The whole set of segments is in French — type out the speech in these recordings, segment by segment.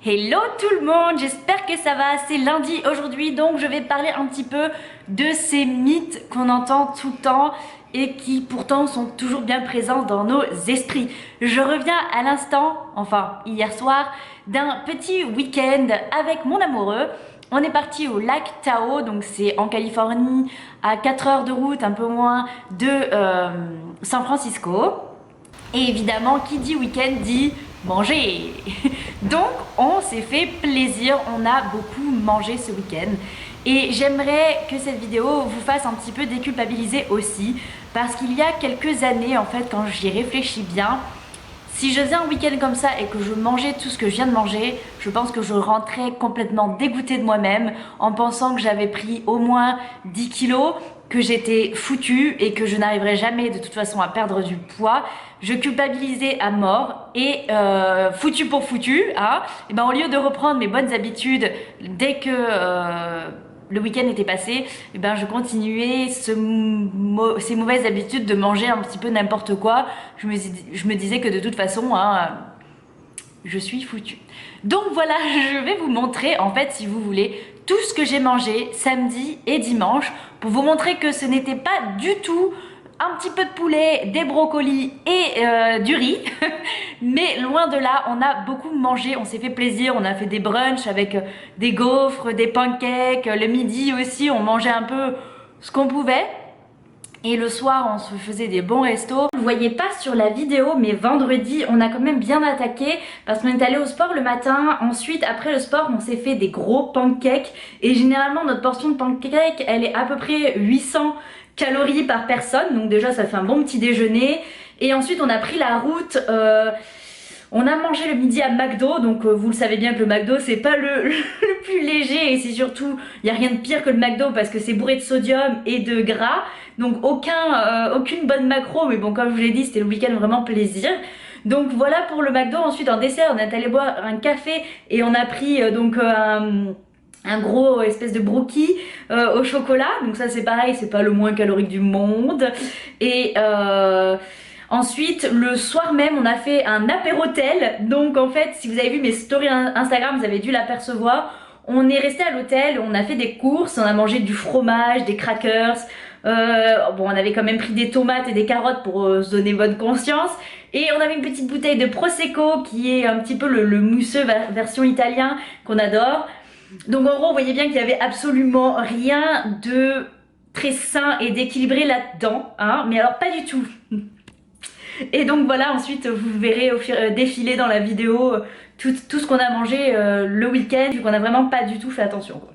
Hello tout le monde, j'espère que ça va, c'est lundi aujourd'hui, donc je vais parler un petit peu de ces mythes qu'on entend tout le temps et qui pourtant sont toujours bien présents dans nos esprits. Je reviens à l'instant, enfin hier soir, d'un petit week-end avec mon amoureux. On est parti au lac Tahoe, donc c'est en Californie, à 4 heures de route, un peu moins de San Francisco. Et évidemment, qui dit week-end dit manger. Donc, on s'est fait plaisir, on a beaucoup mangé ce week-end. Et j'aimerais que cette vidéo vous fasse un petit peu déculpabiliser aussi, parce qu'il y a quelques années, en fait, quand j'y réfléchis bien, si je faisais un week-end comme ça et que je mangeais tout ce que je viens de manger, je pense que je rentrais complètement dégoûtée de moi-même en pensant que j'avais pris au moins 10 kilos, que j'étais foutue et que je n'arriverais jamais de toute façon à perdre du poids. Je culpabilisais à mort et foutu pour foutu, hein, et ben au lieu de reprendre mes bonnes habitudes dès que le week-end était passé, et ben je continuais ces mauvaises habitudes de manger un petit peu n'importe quoi. Je me disais que de toute façon, hein, je suis foutue. Donc voilà, je vais vous montrer en fait, si vous voulez, tout ce que j'ai mangé samedi et dimanche pour vous montrer que ce n'était pas du tout un petit peu de poulet, des brocolis et du riz. Mais loin de là, on a beaucoup mangé, on s'est fait plaisir, on a fait des brunchs avec des gaufres, des pancakes. Le midi aussi, on mangeait un peu ce qu'on pouvait. Et le soir, on se faisait des bons restos. Vous voyez pas sur la vidéo, mais vendredi, on a quand même bien attaqué parce qu'on est allé au sport le matin. Ensuite, après le sport, on s'est fait des gros pancakes. Et généralement, notre portion de pancakes, elle est à peu près 800 calories par personne. Donc déjà, ça fait un bon petit déjeuner. Et ensuite, on a pris la route. On a mangé le midi à McDo, donc vous le savez bien que le McDo c'est pas le plus léger et c'est surtout, il n'y a rien de pire que le McDo parce que c'est bourré de sodium et de gras, donc aucune bonne macro, mais bon comme je vous l'ai dit c'était le week-end vraiment plaisir. Donc voilà pour le McDo. Ensuite en dessert on est allé boire un café et on a pris un gros espèce de brookie au chocolat, donc ça c'est pareil, c'est pas le moins calorique du monde. Et ensuite, le soir même, on a fait un apérotel. Donc en fait, si vous avez vu mes stories Instagram, vous avez dû l'apercevoir. On est resté à l'hôtel, on a fait des courses, on a mangé du fromage, des crackers. Bon, on avait quand même pris des tomates et des carottes pour se donner bonne conscience. Et on avait une petite bouteille de Prosecco qui est un petit peu le mousseux version italien qu'on adore. Donc en gros, vous voyez bien qu'il n'y avait absolument rien de très sain et d'équilibré là-dedans, hein, mais alors pas du tout. Et donc voilà, ensuite vous verrez défiler dans la vidéo tout ce qu'on a mangé le week-end, vu qu'on n'a vraiment pas du tout fait attention, quoi.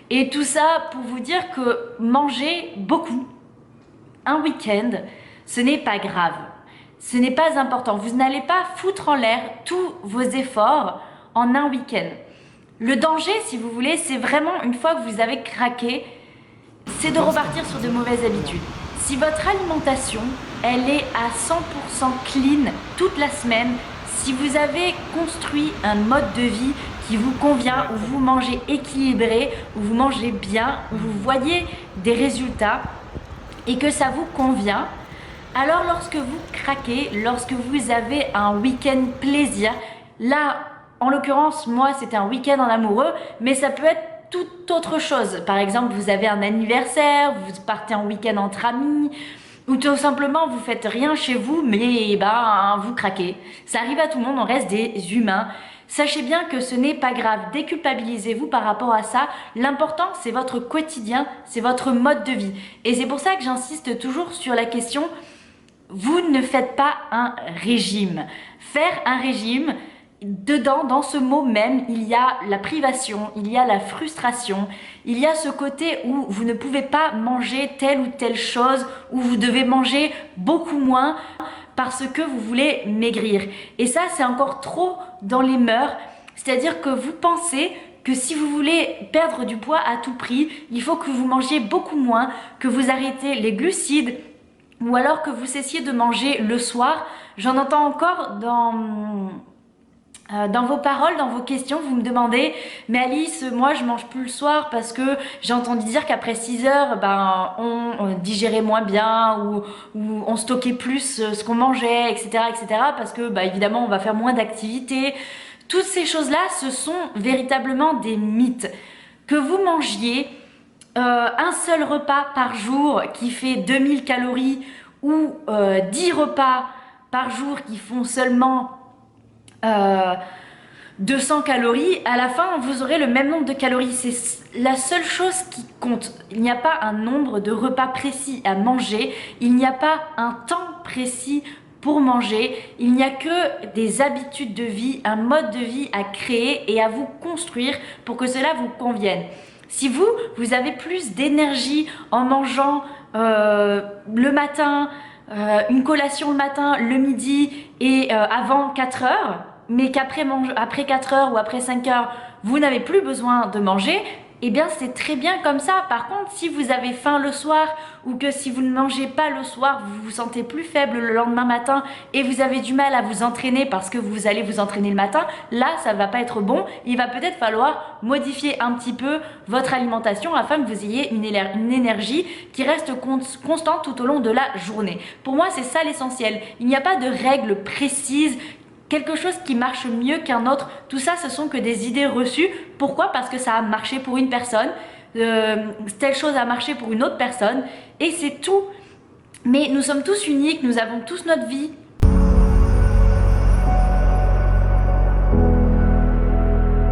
Et tout ça pour vous dire que manger beaucoup un week-end, ce n'est pas grave. Ce n'est pas important. Vous n'allez pas foutre en l'air tous vos efforts en un week-end. Le danger, si vous voulez, c'est vraiment une fois que vous avez craqué, c'est de repartir sur de mauvaises habitudes. Si votre alimentation, elle est à 100% clean toute la semaine, si vous avez construit un mode de vie qui vous convient, où vous mangez équilibré, où vous mangez bien, où vous voyez des résultats et que ça vous convient, alors lorsque vous craquez, lorsque vous avez un week-end plaisir, là, en l'occurrence, moi, c'était un week-end en amoureux, mais ça peut être toute autre chose. Par exemple, vous avez un anniversaire, vous partez en week-end entre amis, ou tout simplement, vous faites rien chez vous, mais vous craquez. Ça arrive à tout le monde, on reste des humains. Sachez bien que ce n'est pas grave, déculpabilisez-vous par rapport à ça. L'important, c'est votre quotidien, c'est votre mode de vie. Et c'est pour ça que j'insiste toujours sur la question, vous ne faites pas un régime. Faire un régime, dedans, dans ce mot même, il y a la privation, il y a la frustration, il y a ce côté où vous ne pouvez pas manger telle ou telle chose, où vous devez manger beaucoup moins parce que vous voulez maigrir. Et ça, c'est encore trop dans les mœurs, c'est-à-dire que vous pensez que si vous voulez perdre du poids à tout prix, il faut que vous mangiez beaucoup moins, que vous arrêtez les glucides, ou alors que vous cessiez de manger le soir. J'en entends encore Dans vos paroles, dans vos questions, vous me demandez mais Alice, moi je mange plus le soir parce que j'ai entendu dire qu'après 6 heures, ben, on digérait moins bien ou on stockait plus ce qu'on mangeait, etc., etc. Parce que bah, évidemment on va faire moins d'activités. Toutes ces choses-là, ce sont véritablement des mythes. Que vous mangiez un seul repas par jour qui fait 2000 calories ou 10 repas par jour qui font seulement 200 calories, à la fin vous aurez le même nombre de calories. C'est la seule chose qui compte. Il n'y a pas un nombre de repas précis à manger, il n'y a pas un temps précis pour manger, il n'y a que des habitudes de vie, un mode de vie à créer et à vous construire pour que cela vous convienne. Si vous avez plus d'énergie en mangeant le matin, une collation le matin, le midi et avant 4 heures, mais qu'après 4 heures ou après 5 heures, vous n'avez plus besoin de manger, eh bien c'est très bien comme ça. Par contre, si vous avez faim le soir ou que si vous ne mangez pas le soir, vous vous sentez plus faible le lendemain matin et vous avez du mal à vous entraîner parce que vous allez vous entraîner le matin, là ça va pas être bon. Il va peut-être falloir modifier un petit peu votre alimentation afin que vous ayez une énergie qui reste constante tout au long de la journée. Pour moi, c'est ça l'essentiel. Il n'y a pas de règles précises, quelque chose qui marche mieux qu'un autre. Tout ça, ce sont que des idées reçues. Pourquoi? Parce que ça a marché pour une personne, telle chose a marché pour une autre personne, et c'est tout. Mais nous sommes tous uniques, nous avons tous notre vie.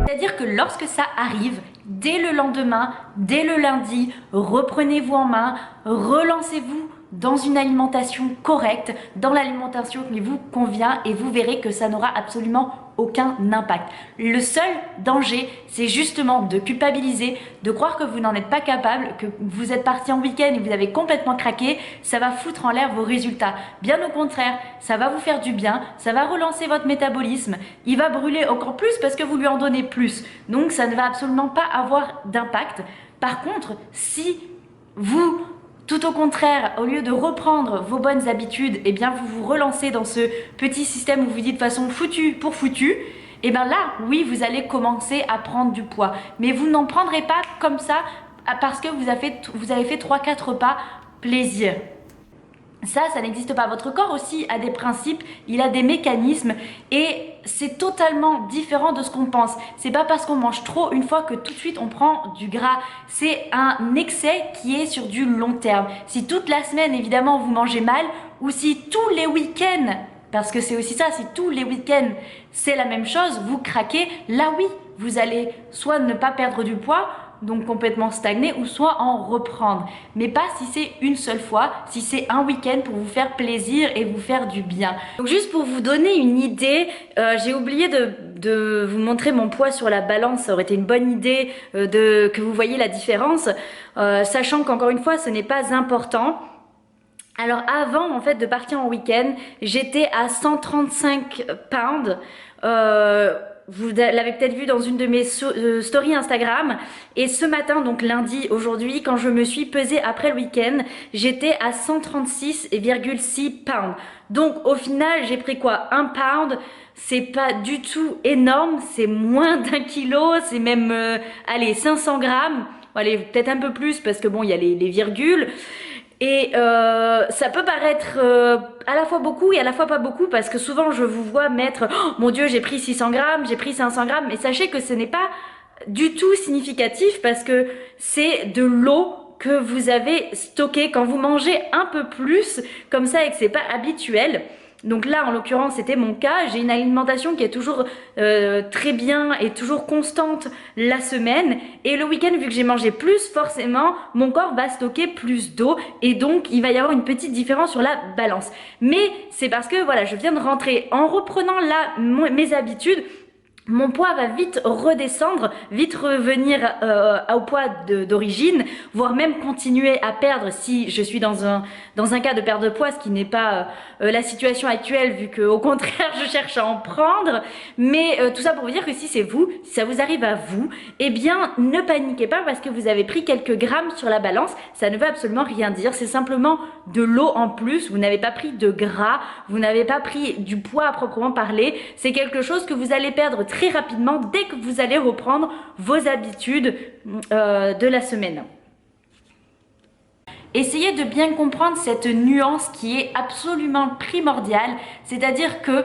C'est-à-dire que lorsque ça arrive, dès le lendemain, dès le lundi, reprenez-vous en main, relancez-vous dans une alimentation correcte, dans l'alimentation qui vous convient et vous verrez que ça n'aura absolument aucun impact. Le seul danger, c'est justement de culpabiliser, de croire que vous n'en êtes pas capable, que vous êtes parti en week-end et vous avez complètement craqué, ça va foutre en l'air vos résultats. Bien au contraire, ça va vous faire du bien, ça va relancer votre métabolisme, il va brûler encore plus parce que vous lui en donnez plus. Donc ça ne va absolument pas avoir d'impact. Par contre, si vous, tout au contraire, au lieu de reprendre vos bonnes habitudes, eh bien vous vous relancez dans ce petit système où vous dites de façon foutu pour foutu, et bien là, oui, vous allez commencer à prendre du poids. Mais vous n'en prendrez pas comme ça parce que vous avez fait 3-4 repas plaisir. Ça n'existe pas. Votre corps aussi a des principes, il a des mécanismes et c'est totalement différent de ce qu'on pense. C'est pas parce qu'on mange trop une fois que tout de suite on prend du gras. C'est un excès qui est sur du long terme. Si toute la semaine évidemment vous mangez mal ou si tous les week-ends, parce que c'est aussi ça, si tous les week-ends c'est la même chose, vous craquez, là oui, vous allez soit ne pas perdre du poids, donc complètement stagner, ou soit en reprendre, mais pas si c'est une seule fois, si c'est un week-end pour vous faire plaisir et vous faire du bien. Donc juste pour vous donner une idée, j'ai oublié de vous montrer mon poids sur la balance, ça aurait été une bonne idée que vous voyez la différence, sachant qu'encore une fois ce n'est pas important. Alors avant en fait de partir en week-end, j'étais à 135 pounds, vous l'avez peut-être vu dans une de mes stories Instagram. Et ce matin, donc lundi, aujourd'hui, quand je me suis pesée après le week-end, j'étais à 136,6 pounds. Donc au final, j'ai pris quoi? 1 pound. C'est pas du tout énorme, c'est moins d'1 kilo, c'est même, allez, 500 grammes. Allez, peut-être un peu plus parce que bon, il y a les virgules. Et ça peut paraître à la fois beaucoup et à la fois pas beaucoup parce que souvent je vous vois mettre oh, mon dieu j'ai pris 600 grammes, j'ai pris 500 grammes, mais sachez que ce n'est pas du tout significatif parce que c'est de l'eau que vous avez stocké quand vous mangez un peu plus comme ça et que c'est pas habituel. Donc là en l'occurrence c'était mon cas, j'ai une alimentation qui est toujours très bien et toujours constante la semaine et le week-end vu que j'ai mangé plus forcément mon corps va stocker plus d'eau et donc il va y avoir une petite différence sur la balance. Mais c'est parce que voilà je viens de rentrer en reprenant là mes habitudes. mon poids va vite redescendre, vite revenir au poids d'origine, voire même continuer à perdre si je suis dans un cas de perte de poids, ce qui n'est pas la situation actuelle vu qu'au contraire je cherche à en prendre. Mais tout ça pour vous dire que si c'est vous, si ça vous arrive à vous, eh bien ne paniquez pas parce que vous avez pris quelques grammes sur la balance, ça ne veut absolument rien dire, c'est simplement de l'eau en plus, vous n'avez pas pris de gras, vous n'avez pas pris du poids à proprement parler, c'est quelque chose que vous allez perdre très rapidement dès que vous allez reprendre vos habitudes de la semaine. Essayez de bien comprendre cette nuance qui est absolument primordiale, c'est-à-dire que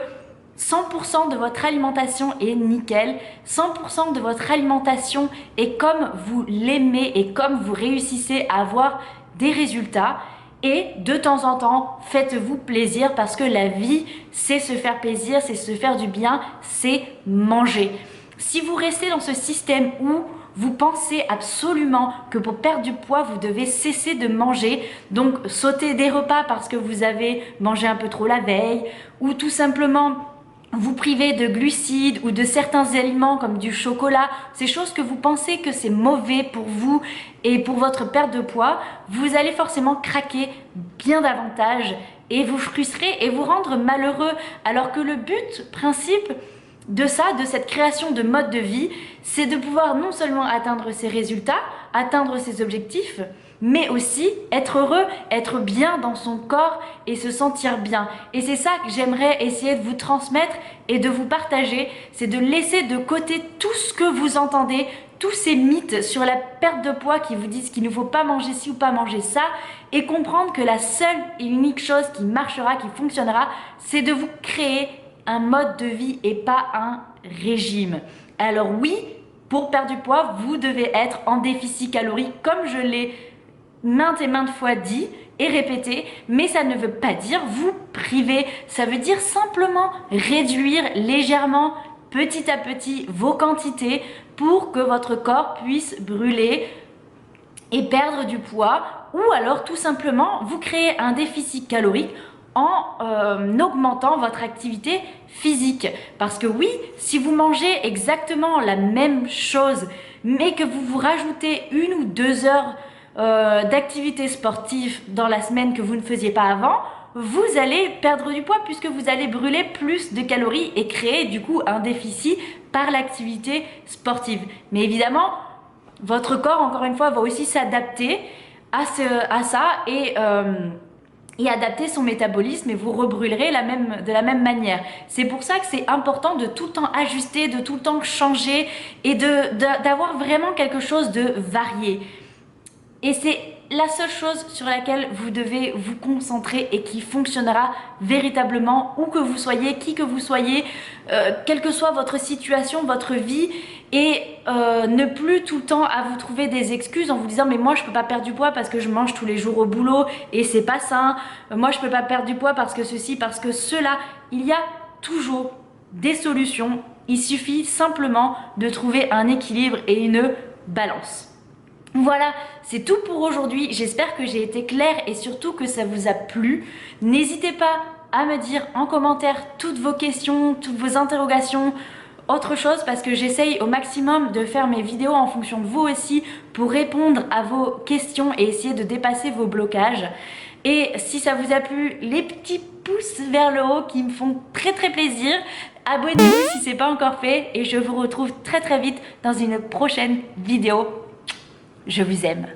100% de votre alimentation est nickel, 100% de votre alimentation est comme vous l'aimez et comme vous réussissez à avoir des résultats. Et de temps en temps, faites-vous plaisir parce que la vie, c'est se faire plaisir, c'est se faire du bien, c'est manger. Si vous restez dans ce système où vous pensez absolument que pour perdre du poids, vous devez cesser de manger, donc sauter des repas parce que vous avez mangé un peu trop la veille, ou tout simplement vous priver de glucides ou de certains aliments comme du chocolat, ces choses que vous pensez que c'est mauvais pour vous et pour votre perte de poids, vous allez forcément craquer bien davantage et vous frustrer et vous rendre malheureux. Alors que le but, principe de ça, de cette création de mode de vie, c'est de pouvoir non seulement atteindre ses résultats, atteindre ses objectifs, mais aussi être heureux, être bien dans son corps et se sentir bien. Et c'est ça que j'aimerais essayer de vous transmettre et de vous partager, c'est de laisser de côté tout ce que vous entendez, tous ces mythes sur la perte de poids qui vous disent qu'il ne faut pas manger ci ou pas manger ça, et comprendre que la seule et unique chose qui marchera, qui fonctionnera, c'est de vous créer un mode de vie et pas un régime. Alors oui, pour perdre du poids, vous devez être en déficit calorique comme je l'ai maintes et maintes fois dit et répété, mais ça ne veut pas dire vous priver, ça veut dire simplement réduire légèrement, petit à petit, vos quantités pour que votre corps puisse brûler et perdre du poids, ou alors tout simplement vous créer un déficit calorique en augmentant votre activité physique. Parce que oui, si vous mangez exactement la même chose, mais que vous vous rajoutez 1 ou 2 heures d'activité sportive dans la semaine que vous ne faisiez pas avant, vous allez perdre du poids puisque vous allez brûler plus de calories et créer du coup un déficit par l'activité sportive. Mais évidemment, votre corps, encore une fois, va aussi s'adapter à ça et adapter son métabolisme et vous rebrûlerez de la même manière. C'est pour ça que c'est important de tout le temps ajuster, de tout le temps changer et d'avoir vraiment quelque chose de varié. Et c'est la seule chose sur laquelle vous devez vous concentrer et qui fonctionnera véritablement où que vous soyez, qui que vous soyez, quelle que soit votre situation, votre vie, et ne plus tout le temps à vous trouver des excuses en vous disant mais moi je peux pas perdre du poids parce que je mange tous les jours au boulot et c'est pas sain, moi je peux pas perdre du poids parce que ceci, parce que cela. Il y a toujours des solutions, il suffit simplement de trouver un équilibre et une balance. Voilà, c'est tout pour aujourd'hui. J'espère que j'ai été claire et surtout que ça vous a plu. N'hésitez pas à me dire en commentaire toutes vos questions, toutes vos interrogations, autre chose, parce que j'essaye au maximum de faire mes vidéos en fonction de vous aussi pour répondre à vos questions et essayer de dépasser vos blocages. Et si ça vous a plu, les petits pouces vers le haut qui me font très plaisir. Abonnez-vous si ce n'est pas encore fait et je vous retrouve très vite dans une prochaine vidéo. Je vous aime.